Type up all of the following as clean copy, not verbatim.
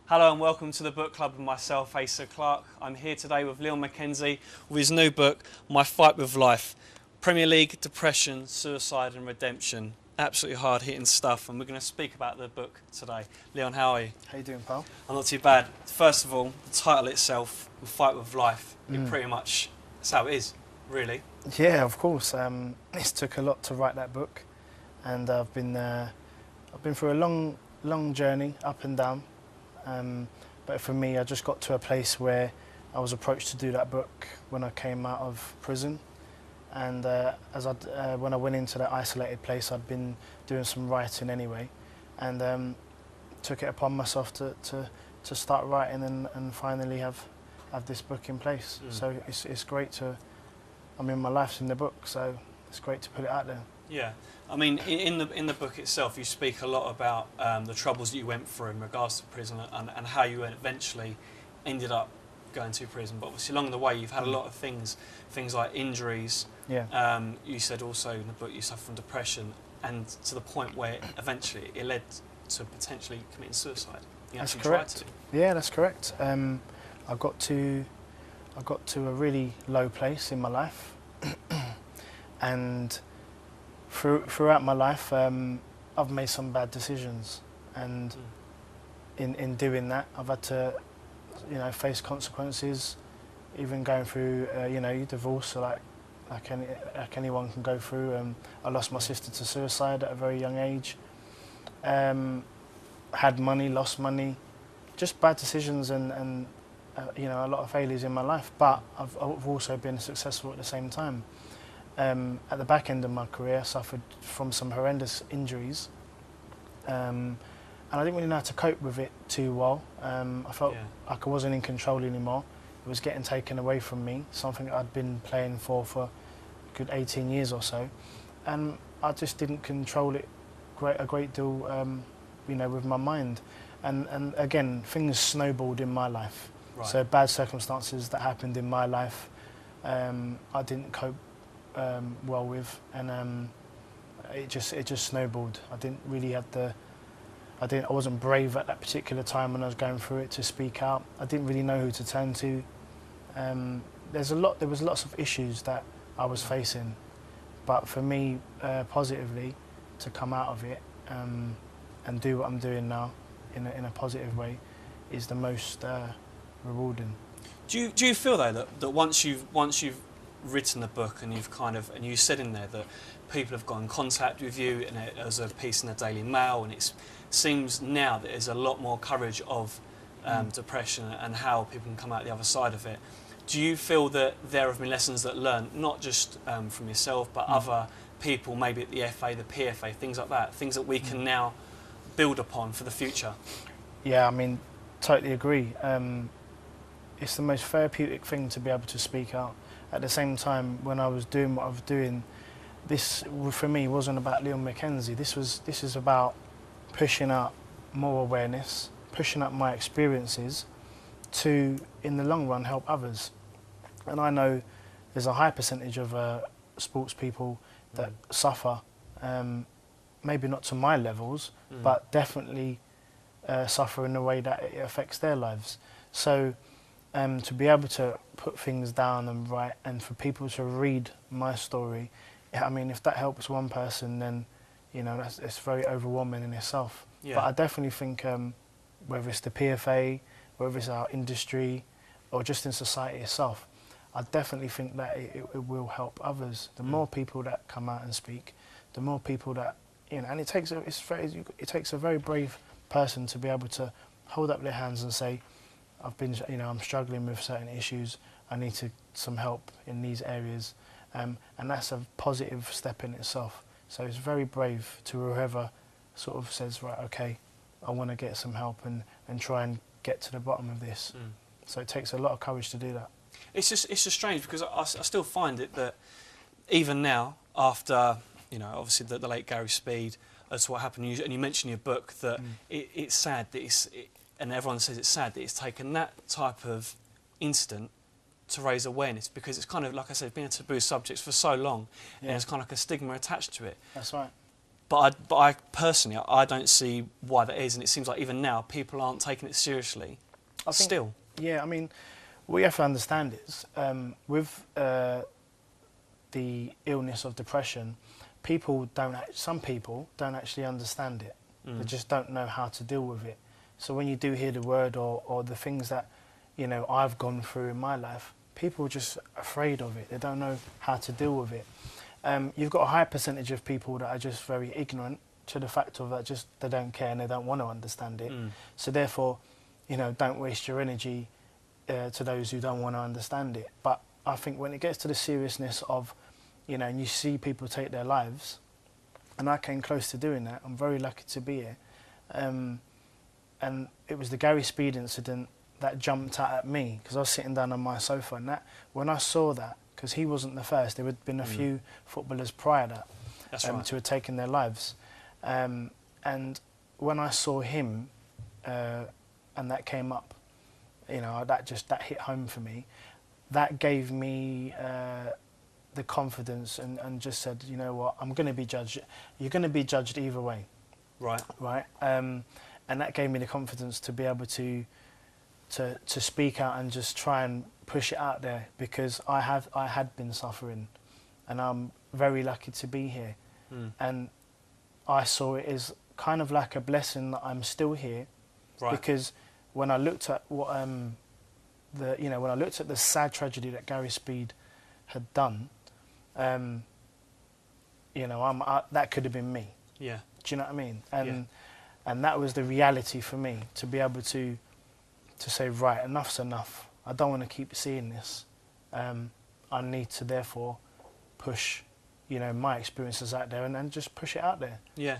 Hello and welcome to the book club with myself, Asa Clark. I'm here today with Leon McKenzie with his new book, My Fight with Life. Premier League, depression, suicide and redemption. Absolutely hard-hitting stuff, and we're going to speak about the book today. Leon, how are you? How you doing, pal? I'm not too bad. First of all, the title itself, My Fight with Life, it pretty much, that's how it is, really. Yeah, of course. It took a lot to write that book, and I've been through a long journey, up and down. But for me, I just got to a place where I was approached to do that book when I came out of prison. And when I went into that isolated place, I'd been doing some writing anyway, and took it upon myself to start writing and finally have this book in place. So it's great to. I mean, my life's in the book, so it's great to put it out there. Yeah, I mean, in the book itself, you speak a lot about the troubles that you went through in regards to prison and how you eventually ended up going to prison. But obviously, along the way, you've had a lot of things like injuries. Yeah. You said also in the book you suffer from depression, and to the point where eventually it led to potentially committing suicide. That's correct. Yeah, that's correct. I got to a really low place in my life, and throughout my life, I've made some bad decisions, and in doing that, I've had to, face consequences. Even going through, divorce, like anyone can go through. I lost my sister to suicide at a very young age. Had money, lost money, just bad decisions and a lot of failures in my life. But I've also been successful at the same time. At the back end of my career, I suffered from some horrendous injuries, and I didn't really know how to cope with it too well. I felt like I wasn't in control anymore. It was getting taken away from me, something that I'd been playing for a good 18 years or so, and I just didn't control it a great deal, with my mind. And again, things snowballed in my life. Right. So bad circumstances that happened in my life, I didn't cope well with, and it just snowballed. I didn't really have I wasn't brave at that particular time when I was going through it to speak out. I didn't really know who to turn to. There was lots of issues that I was facing, but for me, positively, to come out of it and do what I'm doing now in a positive way is the most rewarding. Do you feel though that once you've written the book and and you said in there that people have got in contact with you, and there's a piece in the Daily Mail, and it seems now that there's a lot more coverage of depression and how people can come out the other side of it. Do you feel that there have been lessons that learned, not just from yourself, but other people, maybe at the FA, the PFA, things like that, things that we can now build upon for the future? Yeah, I mean, totally agree. It's the most therapeutic thing to be able to speak out. At the same time, when I was doing what I was doing, this for me wasn't about Leon McKenzie. This is about pushing out more awareness, pushing up my experiences to, in the long run, help others. And I know there's a high percentage of sports people that suffer, maybe not to my levels, but definitely suffer in a way that it affects their lives. So to be able to put things down and write, and for people to read my story, I mean, if that helps one person, then it's very overwhelming in itself. Yeah. But I definitely think whether it's the PFA, whether it's our industry, or just in society itself, I definitely think that it will help others. The more people that come out and speak, the more people that and it takes a very brave person to be able to hold up their hands and say, I'm struggling with certain issues. I need some help in these areas, and that's a positive step in itself. So it's very brave to whoever sort of says, right, okay, I want to get some help and try and get to the bottom of this. So it takes a lot of courage to do that. It's just strange because I still find it that even now, after obviously the late Gary Speed, as what happened, and you mentioned in your book that it's sad that and everyone says it's sad that it's taken that type of incident to raise awareness, because it's kind of, like I said, been a taboo subject for so long, and there's kind of like a stigma attached to it. That's right. but I personally, I don't see why that is, and it seems like even now people aren't taking it seriously. I think, Still. Yeah, I mean, what you have to understand is with the illness of depression, some people don't actually understand it. They just don't know how to deal with it. So when you do hear the word or the things that, you know, I've gone through in my life, people are just afraid of it. They don't know how to deal with it. You've got a high percentage of people that are just very ignorant to the fact of that, just they don't care and they don't want to understand it. So therefore, you know, don't waste your energy to those who don't want to understand it. But I think when it gets to the seriousness of, you know, and you see people take their lives, and I came close to doing that. I'm very lucky to be here. And it was the Gary Speed incident that jumped out at me because I was sitting down on my sofa, and that when I saw that, because he wasn't the first, there had been a few footballers prior to that to have taken their lives. And when I saw him, and that came up, you know, that hit home for me. That gave me the confidence and just said, you know what, I'm going to be judged. You're going to be judged either way. Right. Right. And that gave me the confidence to be able to speak out and just try and push it out there, because I had been suffering, and I'm very lucky to be here. And I saw it as kind of like a blessing that I'm still here, because when I looked at what when I looked at the sad tragedy that Gary Speed had done, you know, that could have been me. Yeah. Do you know what I mean? And that was the reality for me, to be able to say, right, enough's enough. I don't want to keep seeing this. I need to therefore push, you know, my experiences out there and just push it out there. Yeah.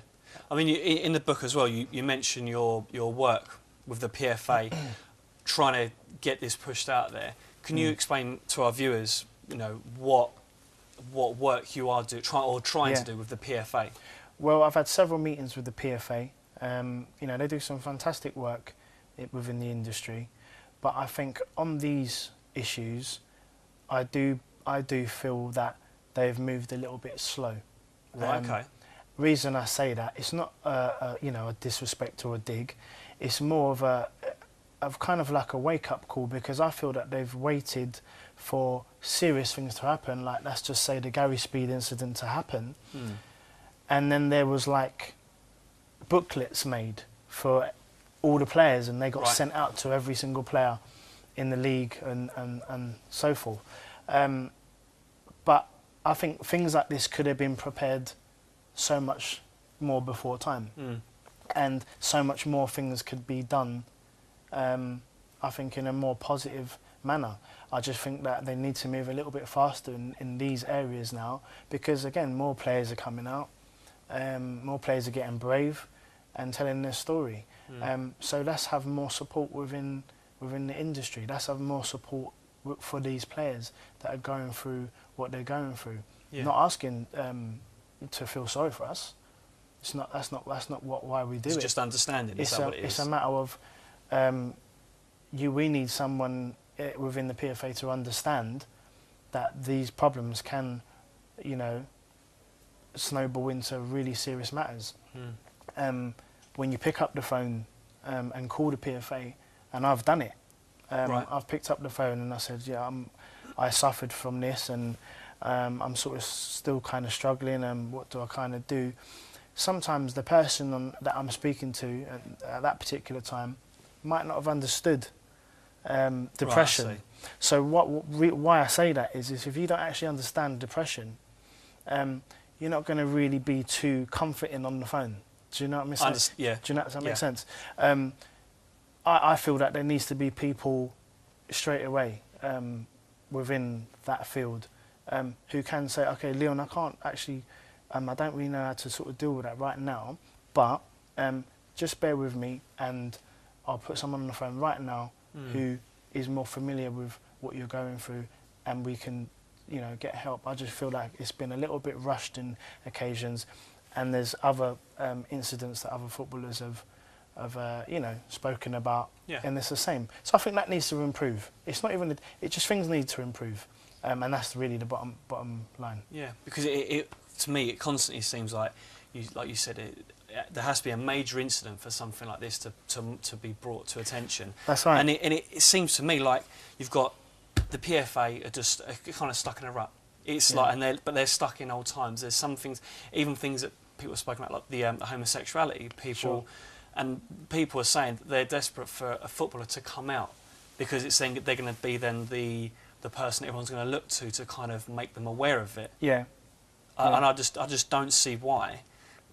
I mean, in the book as well, you mention your work with the PFA, trying to get this pushed out there. Can you explain to our viewers, you know, what work you are trying to do with the PFA? Well, I've had several meetings with the PFA. You know, they do some fantastic work within the industry, but I think on these issues, I do feel that they've moved a little bit slow. Right. Okay. Reason I say that, it's not you know, a disrespect or a dig. It's more of kind of like a wake-up call, because I feel that they've waited for serious things to happen, like let's just say the Gary Speed incident to happen, and then there was like booklets made for all the players, and they got sent out to every single player in the league and so forth. But I think things like this could have been prepared so much more before time, and so much more things could be done, I think, in a more positive manner. I just think that they need to move a little bit faster in these areas now, because again, more players are coming out, more players are getting brave and telling their story. So let's have more support within the industry. Let's have more support for these players that are going through what they're going through. Not asking to feel sorry for us. It's not. That's not why we do it. It's just understanding. It's a matter of we need someone within the PFA to understand that these problems can, you know, snowball into really serious matters. When you pick up the phone and call the PFA, and I've done it. I've picked up the phone and I said, yeah, I suffered from this, and I'm sort of still kind of struggling, and what do I kind of do? Sometimes the person that I'm speaking to at that particular time might not have understood depression. So why I say that is if you don't actually understand depression, you're not going to really be too comforting on the phone. Do you know what I'm saying? Yeah. Do you know, does that make sense? I feel that there needs to be people straight away within that field who can say, okay, Leon, I can't actually, I don't really know how to sort of deal with that right now, but just bear with me, and I'll put someone on the phone right now who is more familiar with what you're going through, and we can, you know, get help. I just feel like it's been a little bit rushed in occasions, and there's other incidents that other footballers have you know, spoken about, and it's the same. So I think that needs to improve. It's not even, it just, things need to improve, and that's really the bottom line. Yeah, because it to me, it constantly seems like like you said, there has to be a major incident for something like this to be brought to attention. That's right. And it seems to me like you've got the PFA are just kind of stuck in a rut. It's like, but they're stuck in old times. There's some things, even things that people have spoken about, like the homosexuality. And people are saying that they're desperate for a footballer to come out, because it's saying that they're going to be then the person everyone's going to look to kind of make them aware of it. Yeah. And I just don't see why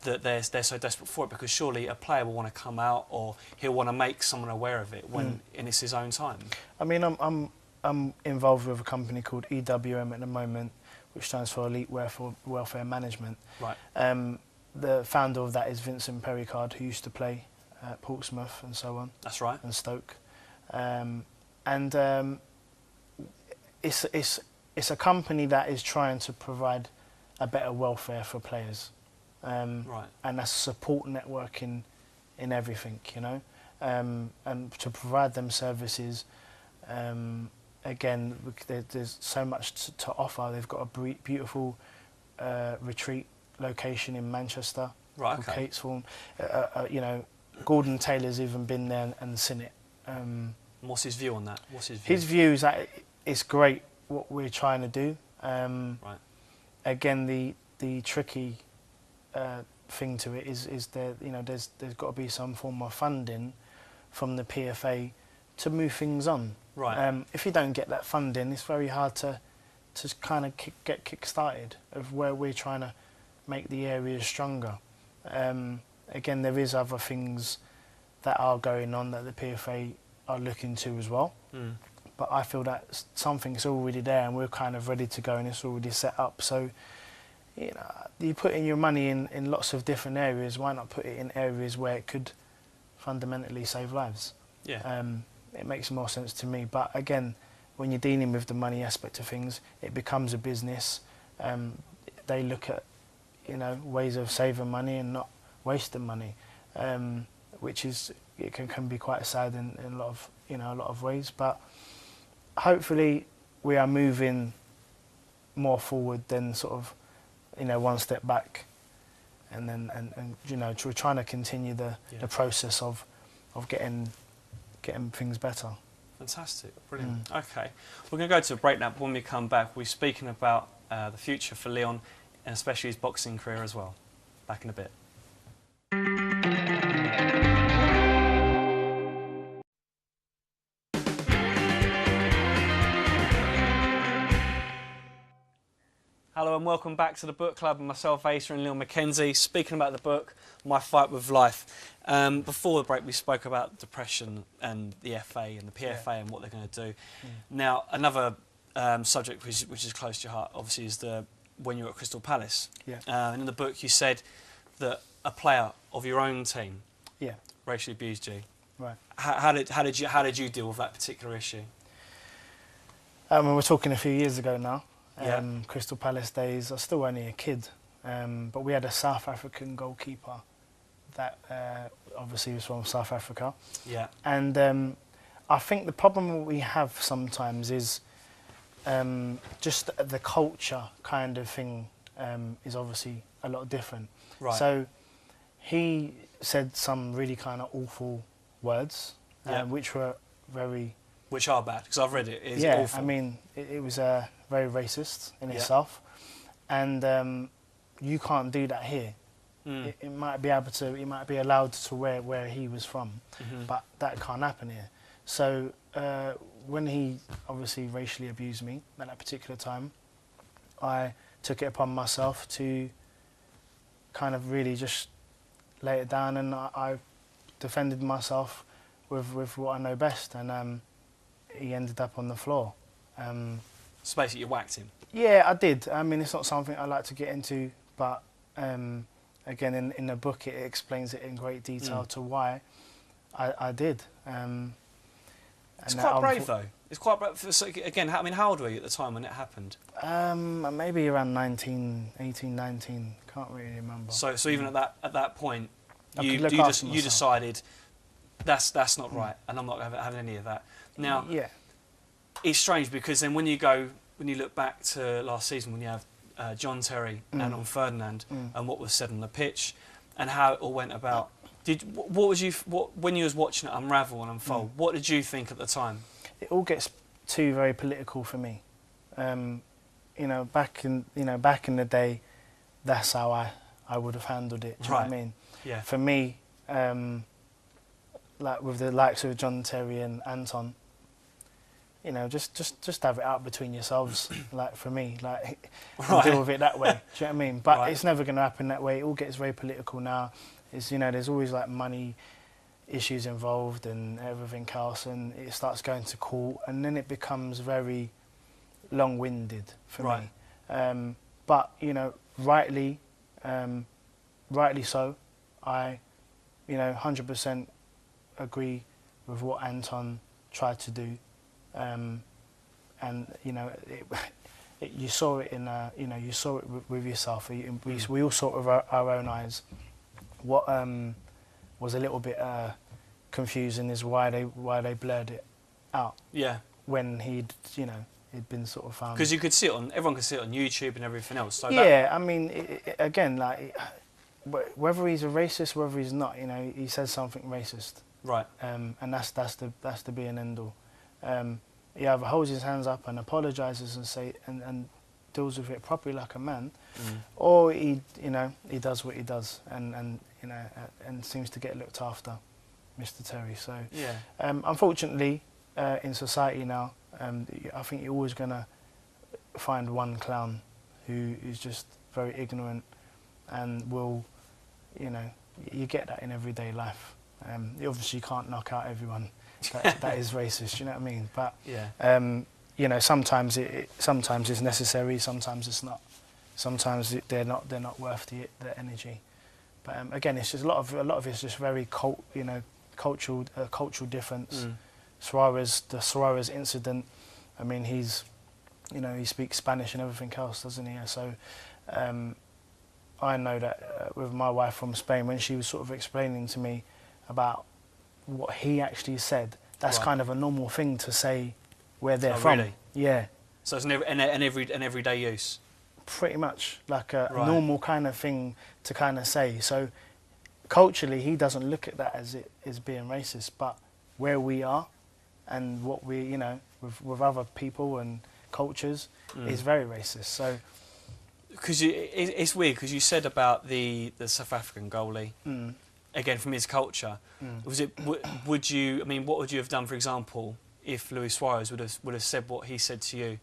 that they're so desperate for it, because surely a player will want to come out, or he'll want to make someone aware of it when and it's his own time. I mean, I'm involved with a company called EWM at the moment, which stands for Elite Welfare Management. Right. The founder of that is Vincent Perricard, who used to play at Portsmouth and so on. That's right. And Stoke. It's a company that is trying to provide a better welfare for players. Right. And that's a support network in everything, you know. And to provide them services, again, there's so much to offer. They've got a beautiful retreat location in Manchester, right, called Catesform. You know, Gordon Taylor's even been there and seen it. What's his view on that? His view is that it's great what we're trying to do. Right. Again, the tricky thing to it is there, you know, there's got to be some form of funding from the PFA to move things on. Right. If you don't get that funding, it's very hard to kind of get kick-started of where we're trying to make the area stronger. Again, there is other things that are going on that the PFA are looking to as well. But I feel that something's already there and we're kind of ready to go and it's already set up. So, you know, you put in your money in lots of different areas. Why not put it in areas where it could fundamentally save lives? Yeah. It makes more sense to me. But again, when you're dealing with the money aspect of things, it becomes a business. They look at, you know, ways of saving money and not wasting money, which is can be quite sad in a lot of ways. But hopefully, we are moving more forward than sort of, you know, one step back, and you know, we're trying to continue the process of getting things better. Fantastic, brilliant. Okay, we're going to go to a break now, but when we come back, we're speaking about the future for Leon, and especially his boxing career as well. Back in a bit. Hello and welcome back to the book club, and myself, Asa, and Leon McKenzie, speaking about the book, My Fight with Life. Before the break, we spoke about depression and the FA and the PFA and what they're going to do. Now, another subject which is close to your heart, obviously, is when you were at Crystal Palace. And in the book, you said that a player of your own team racially abused you. Right. How did you deal with that particular issue? We're talking a few years ago now. Crystal Palace days. I was still only a kid, but we had a South African goalkeeper that obviously was from South Africa. Yeah. And I think the problem we have sometimes is just the culture kind of thing is obviously a lot different. Right. So he said some really kind of awful words, which were very... Which are bad, because I've read it. It's awful. I mean, it was very racist in itself, and you can't do that here. It might be able to. It might be allowed to where he was from, but that can't happen here. So when he obviously racially abused me at that particular time, I took it upon myself to kind of really just lay it down, and I defended myself with what I know best, and he ended up on the floor. So basically you whacked him? Yeah, I did. I mean, it's not something I like to get into, but again, in the book, it explains it in great detail to why I did. It's quite brave, though. It's quite brave. So again, I mean, how old were you at the time when it happened? Maybe around 18, 19. Can't really remember. So even at that point, you decided that's not right, and I'm not having any of that. Now, it's strange because then when you look back to last season, when you have John Terry and on Ferdinand and what was said on the pitch and how it all went about. When you was watching it unravel and unfold, what did you think at the time? It all gets too very political for me. Back in the day, that's how I would have handled it. Do you know what I mean? Yeah. For me, like with the likes of John Terry and Anton, just have it out between yourselves. Like for me, like deal with it that way. Do you know what I mean? But it's never going to happen that way. It all gets very political now. It's there's always like money issues involved and everything else, and it starts going to court, and then it becomes very long-winded for me. But rightly so. I 100% agree with what Anton tried to do, and you saw it in you saw it with yourself. We all saw it with our own eyes. What was a little bit confusing is why they blurred it out. Yeah. When he'd been sort of found. Because you could see it everyone could see it on YouTube and everything else. So I mean, again, like whether he's a racist, whether he's not, he says something racist. Right. And that's the be and end all. He either holds his hands up and apologises and deals with it properly like a man, or he does what he does and seems to get looked after, Mr. Terry. So unfortunately, in society now, I think you're always gonna find one clown who is just very ignorant and will, you get that in everyday life. You obviously can't knock out everyone that is racist. You know what I mean? But sometimes it's necessary, sometimes it's not. Sometimes they're not worth the energy. But again, it's just a lot of it's just very cultural difference. The Suarez incident. I mean, he speaks Spanish and everything else, doesn't he? So I know that with my wife from Spain, when she was sort of explaining to me about what he actually said, that's kind of a normal thing to say where they're from. Really? Yeah. So it's an everyday use? Pretty much, like a normal kind of thing to kind of say. So culturally, he doesn't look at that as being racist, but where we are and what we, with other people and cultures is very racist. So, because it's weird because you said about the South African goalie. Again, from his culture, was it? Would you? I mean, what would you have done, for example, if Luis Suarez would have said what he said to you,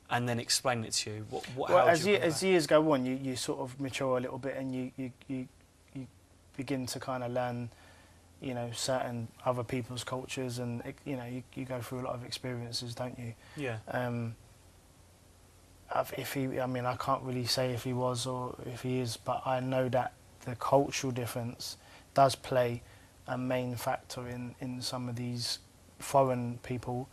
and then explained it to you? As years go on, you sort of mature a little bit, and you begin to kind of learn, certain other people's cultures, and you go through a lot of experiences, don't you? Yeah. I can't really say if he was or if he is, but I know that the cultural difference does play a main factor in some of these foreign people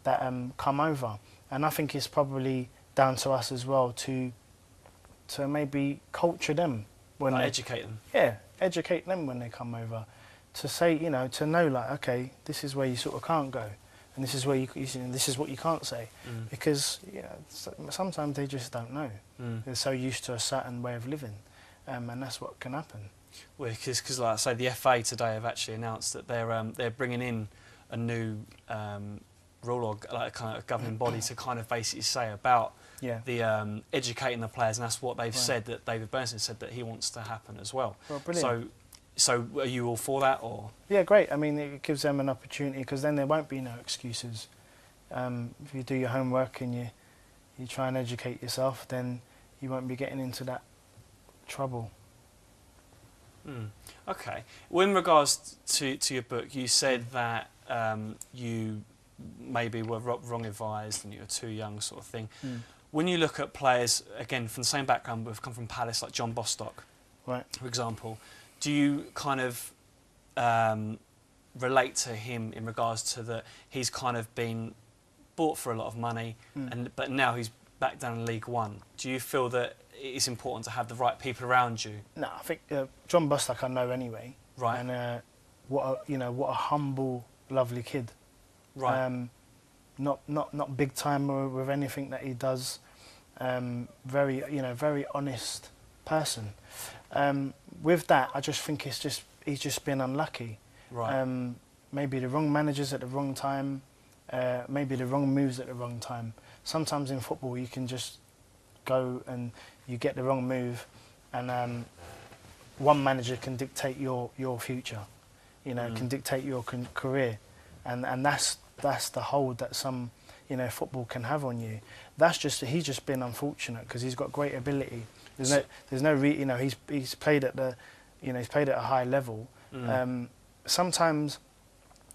that come over, and I think it's probably down to us as well to maybe culture them when educate them. Yeah, educate them when they come over, to say to know like, okay, this is where you sort of can't go, and this is where this is what you can't say, because sometimes they just don't know. They're so used to a certain way of living, and that's what can happen. Well, because like I say, the FA today have actually announced that they're bringing in a new rule or like a kind of governing body to kind of basically say about the educating the players, and that's what they've said, that David Bernstein said that he wants to happen as well. Well, brilliant. So are you all for that, or? Yeah, great. I mean, it gives them an opportunity, because then there won't be no excuses. If you do your homework and you try and educate yourself, then you won't be getting into that trouble. Okay. Well, in regards to your book, you said that you maybe were wrong advised and you were too young, sort of thing. When you look at players, again, from the same background but have come from Palace, like John Bostock, for example, do you kind of relate to him in regards to that he's kind of been bought for a lot of money, but now he's back down in League One? Do you feel that it's important to have the right people around you? No, I think John Bostock I know anyway. Right. And what a humble, lovely kid. Right. Not big time with anything that he does. very honest person. With that, I just think he's just been unlucky. Right. Maybe the wrong managers at the wrong time, maybe the wrong moves at the wrong time. Sometimes in football you can just go and you get the wrong move, and one manager can dictate your future, can dictate your career, and that's the hold that some football can have on you. He's just been unfortunate because he's got great ability. He's played at a high level. Sometimes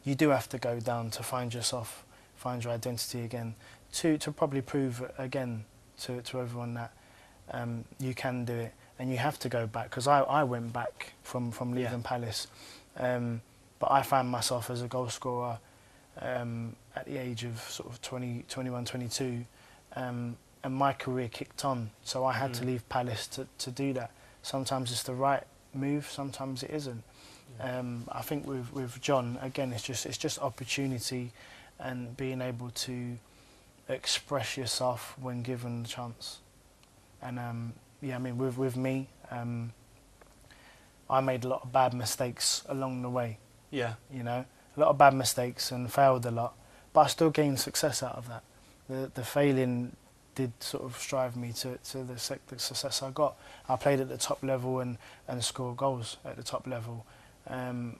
you do have to go down to find yourself, find your identity again, to probably prove again to everyone that you can do it, and you have to go back. Because I went back from leaving Palace, but I found myself as a goal scorer at the age of sort of 20, 21, 22, and my career kicked on. So I had to leave Palace to do that. Sometimes it's the right move, sometimes it isn't. I think with John, again, it's just opportunity and being able to express yourself when given the chance. And with me, I made a lot of bad mistakes along the way. Yeah. A lot of bad mistakes and failed a lot, but I still gained success out of that. The failing did sort of strive me to the success I got. I played at the top level and scored goals at the top level. And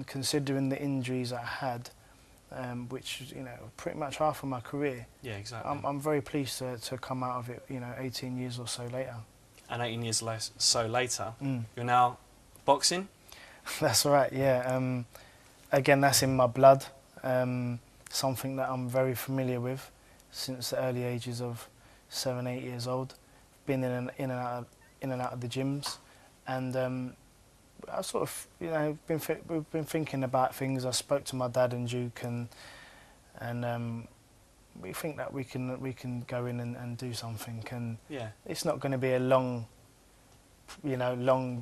considering the injuries I had, which pretty much half of my career. Yeah, exactly. I'm very pleased to come out of it. 18 years or so later. And 18 years so later, you're now boxing. That's right. Yeah. Again, that's in my blood. Something that I'm very familiar with since the early ages of 7, 8 years old. Been in and out of the gyms, and I sort of, we've been thinking about things. I spoke to my dad and Duke, and we think that we can go in and do something. And it's not going to be a long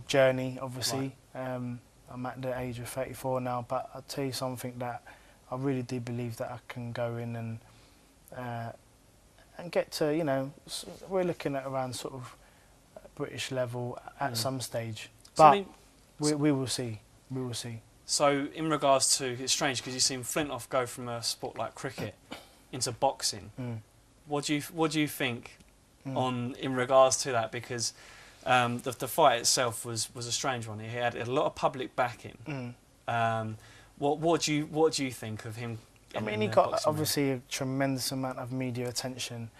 journey, obviously. Right. I'm at the age of 34 now, but I'll tell you something that I really do believe that I can go in and get to. We're looking at around sort of British level at some stage, but. We will see. We will see. So, in regards to, it's strange because you've seen Flintoff go from a sport like cricket into boxing. What do you think in regards to that? Because the fight itself was a strange one. He had a lot of public backing. What do you think of him? I mean, he got obviously a tremendous amount of media attention.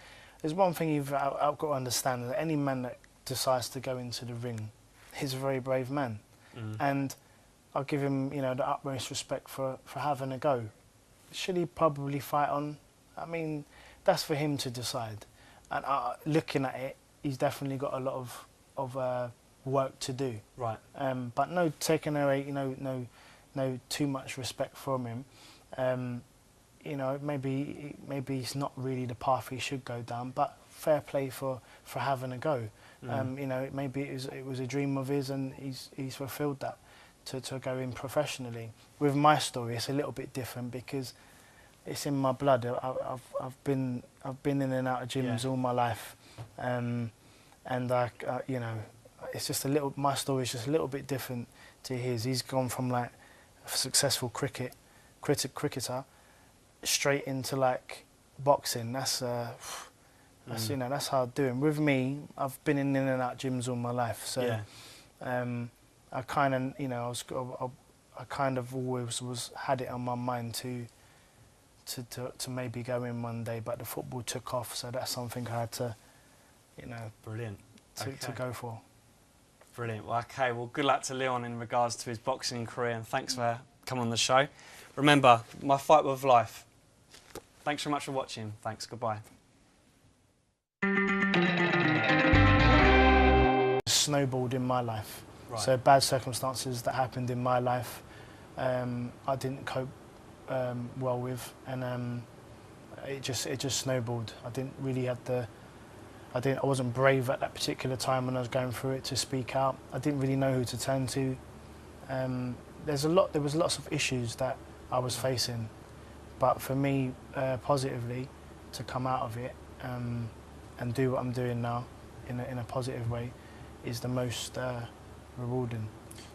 There's one thing I've got to understand: that any man that decides to go into the ring, he's a very brave man. And I'll give him, the utmost respect for having a go. Should he probably fight on? I mean, that's for him to decide. And looking at it, he's definitely got a lot of work to do. Right. But no taking away, no too much respect from him. Maybe it's not really the path he should go down. But fair play for having a go. Maybe it was a dream of his, and he's fulfilled that to go in professionally. With my story, it's a little bit different because it's in my blood. I've been in and out of gyms all my life, and it's just my story is just a little bit different to his. He's gone from like a successful cricketer straight into like boxing. That's that's hard doing. With me, I've been in and out gyms all my life, so I kind of, I kind of always had it on my mind to maybe go in one day, but the football took off, so that's something I had to, brilliant, to go for. Brilliant. Well, okay. Well, good luck to Leon in regards to his boxing career, and thanks for coming on the show. Remember, my fight with life. Thanks so much for watching. Thanks. Goodbye. Snowballed in my life. Right. So bad circumstances that happened in my life, I didn't cope well with, and it just snowballed. I didn't really have I wasn't brave at that particular time when I was going through it to speak out. I didn't really know who to turn to. There was lots of issues that I was facing, but for me, positively, to come out of it and do what I'm doing now in a positive way is the most rewarding.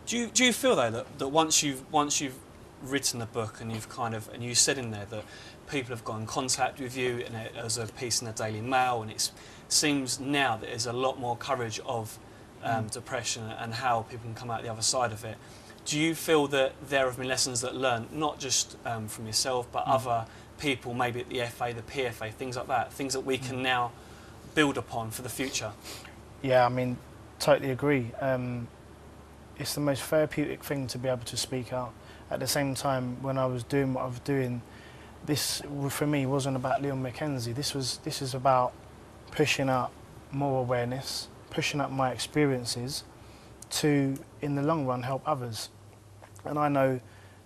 Do you feel though that once you've written the book and and you said in there that people have got in contact with you and as a piece in the Daily Mail, and it seems now that there's a lot more coverage of depression and how people can come out the other side of it. Do you feel that there have been lessons that learned, not just from yourself, but other people, maybe at the FA, the PFA, things like that, things that we can now build upon for the future? Yeah, I mean, totally agree. It's the most therapeutic thing to be able to speak out. At the same time, when I was doing what I was doing, this for me wasn't about Leon McKenzie. This is about pushing out more awareness, pushing up my experiences to, in the long run, help others. And I know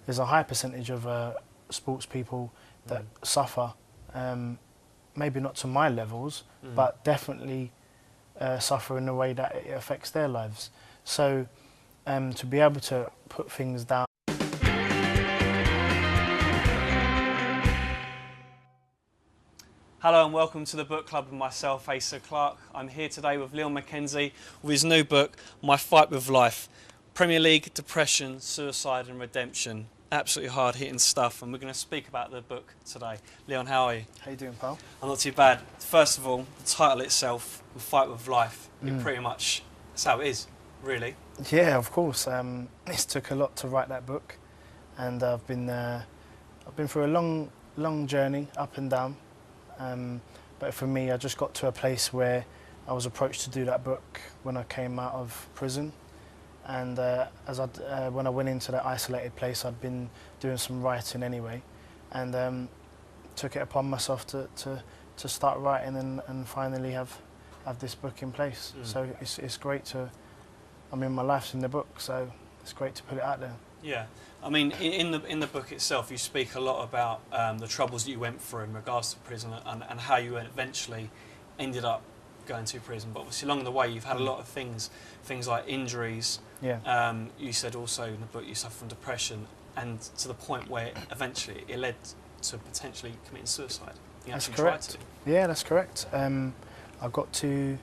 there's a high percentage of sports people that suffer, maybe not to my levels, but definitely suffer in a way that it affects their lives. So to be able to put things down. Hello and welcome to the book club with myself, Asa Clark. I'm here today with Leon McKenzie with his new book, My Fight with Life. Premier League, depression, suicide and redemption. Absolutely hard-hitting stuff, and we're going to speak about the book today. Leon, how are you? How you doing, pal? I'm not too bad. First of all, the title itself, My Fight with Life, it pretty much, that's how it is, really. Yeah, of course. It took a lot to write that book, and I've been through a long journey, up and down. But for me, I just got to a place where I was approached to do that book when I came out of prison. And when I went into that isolated place, I'd been doing some writing anyway, and took it upon myself to start writing and finally have this book in place. So it's great to, I mean, my life's in the book, so it's great to put it out there. Yeah. I mean, in the book itself, you speak a lot about the troubles that you went through in regards to prison and how you eventually ended up going to prison. But obviously, along the way, you've had a lot of things like injuries. Yeah. You said also in the book you suffer from depression, and to the point where eventually it led to potentially committing suicide. You That's actually correct. tried to. Yeah, that's correct. I got to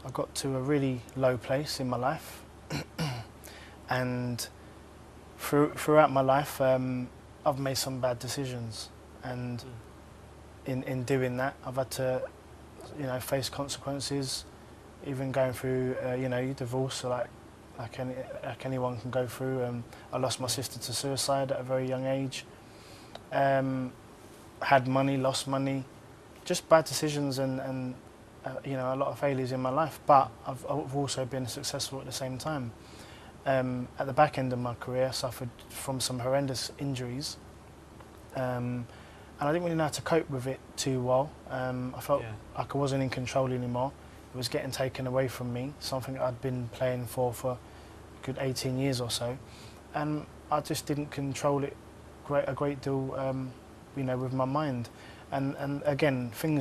a really low place in my life, and throughout my life, I've made some bad decisions, and in doing that, I've had to, face consequences, even going through, divorce, like anyone can go through. I lost my sister to suicide at a very young age. Had money, lost money, just bad decisions and a lot of failures in my life. But I've also been successful at the same time. At the back end of my career, I suffered from some horrendous injuries, and I didn't really know how to cope with it too well. I felt like I wasn't in control anymore. It was getting taken away from me, something I'd been playing for a good 18 years or so, and I just didn't control it a great deal, with my mind. And again, things